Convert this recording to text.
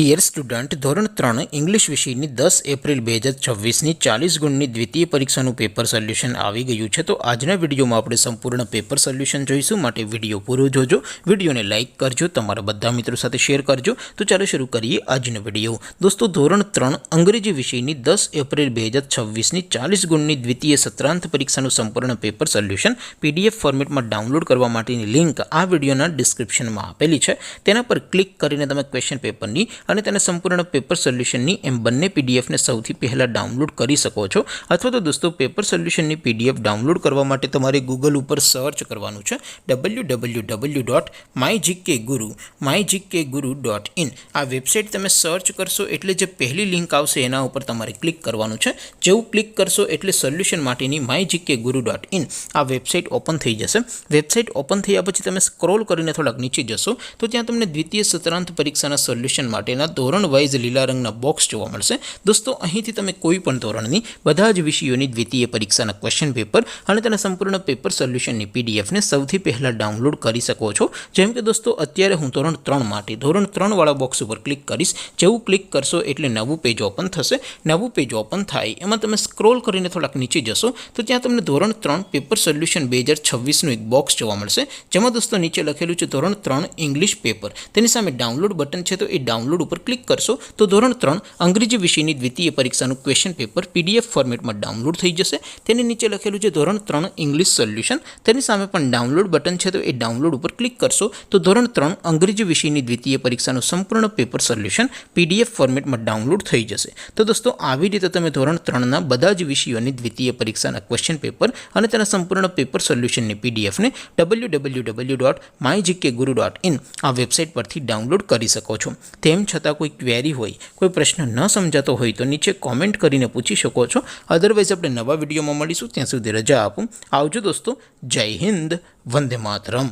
Dear student, ધોરણ 3 English વિષયની 10 April 2026ની 40 ગુણની દ્વિતીય પરીક્ષાનું પેપર સોલ્યુશન આવી ગયું છે। તો આજના વિડીયોમાં આપણે સંપૂર્ણ પેપર સોલ્યુશન જોઈશું, માટે વિડીયો પૂરો જોજો, વિડીયોને લાઇક કરજો, તમારા બધા મિત્રો સાથે શેર કરજો। તો ચાલો શરૂ કરીએ આજનો વિડીયો। દોસ્તો, ધોરણ 3 અંગ્રેજી વિષયની 10 એપ્રિલ 2026ની 40 ગુણની દ્વિતીય સત્રાંત પરીક્ષાનું સંપૂર્ણ પેપર સોલ્યુશન PDF ફોર્મેટમાં ડાઉનલોડ કરવા માટેની લિંક આ વિડીયોના ડિસ્ક્રિપ્શનમાં આપેલી છે। તેના પર ક્લિક કરીને તમે ક્વેશ્ચન પેપરની અને તેને સંપૂર્ણ પેપર સોલ્યુશનની એમ બંને પીડીએફને સૌથી પહેલાં ડાઉનલોડ કરી શકો છો। અથવા તો દોસ્તો, પેપર સોલ્યુશનની PDF ડાઉનલોડ કરવા માટે તમારે ગૂગલ ઉપર સર્ચ કરવાનું છે www.mygkguru.in। આ વેબસાઇટ તમે સર્ચ કરશો એટલે જે પહેલી લિંક આવશે એના ઉપર તમારે ક્લિક કરવાનું છે। જેવું ક્લિક કરશો એટલે સોલ્યુશન માટેની mygkguru.in આ વેબસાઇટ ઓપન થઈ જશે। વેબસાઇટ ઓપન થયા પછી તમે સ્ક્રોલ કરીને થોડાક નીચે જશો તો ત્યાં તમને દ્વિતીય સત્રાંત પરીક્ષાના સોલ્યુશન માટેના ધોરણ વાઇઝ લીલા રંગના બોક્સ જોવા મળશે। દોસ્તો, અહીંથી તમે કોઈ પણ ધોરણની બધા જ વિષયોની દ્વિતીય પરીક્ષાના ક્વેશ્ચન પેપર અને તેના સંપૂર્ણ પેપર સોલ્યુશનની પીડીએફને સૌથી પહેલાં ડાઉનલોડ કરી શકો છો। જેમ કે દોસ્તો, અત્યારે હું ધોરણ 3 માટે ધોરણ 3 વાળા બોક્સ ઉપર ક્લિક કરીશ। જેવું ક્લિક કરશો એટલે નવું પેજ ઓપન થશે। નવું પેજ ઓપન થાય એમાં તમે સ્ક્રોલ કરીને થોડાક નીચે જશો તો ત્યાં તમને ધોરણ 3 પેપર સોલ્યુશન 2026નું એક બોક્સ જોવા મળશે, જેમાં દોસ્તો નીચે લખેલું છે ધોરણ 3 ઇંગ્લિશ પેપર। તેની સામે ડાઉનલોડ બટન છે, તો એ ડાઉનલોડ ઉપર ક્લિક કરશો તો ધોરણ 3 અંગ્રેજી વિષયની દ્વિતીય પરીક્ષાનું ક્વેશ્ચન પેપર PDF ફોર્મેટમાં ડાઉનલોડ થઈ જશે। તેની નીચે લખેલું છે ધોરણ 3 ઇંગ્લિશ સોલ્યુશન। તેની સામે પણ ડાઉનલોડ બટન છે, તો એ ડાઉનલોડ ઉપર ક્લિક કરશો તો ધોરણ 3 અંગ્રેજી વિષયની દ્વિતીય પરીક્ષાનું સંપૂર્ણ પેપર સોલ્યુશન PDF ફોર્મેટમાં ડાઉનલોડ થઈ જશે। તો દોસ્તો, આવી રીતે તમે ધોરણ 3ના બધા જ વિષયોની દ્વિતીય પરીક્ષાના ક્વેશ્ચન પેપર અને તેના સંપૂર્ણ પેપર સોલ્યુશનની PDFને www.mygkguru.in આ વેબસાઇટ પરથી ડાઉનલોડ કરી શકો છો। તેમ છતાં કોઈ ક્વેરી હોય, કોઈ પ્રશ્ન ન સમજાતો હોય તો નીચે કોમેન્ટ કરીને પૂછી શકો છો। અદરવાઇઝ આપણે નવા વિડીયોમાં મળીશું, ત્યાં સુધી રજા આપું। આવજો દોસ્તો, જય હિન્દ, વંદે માતરમ।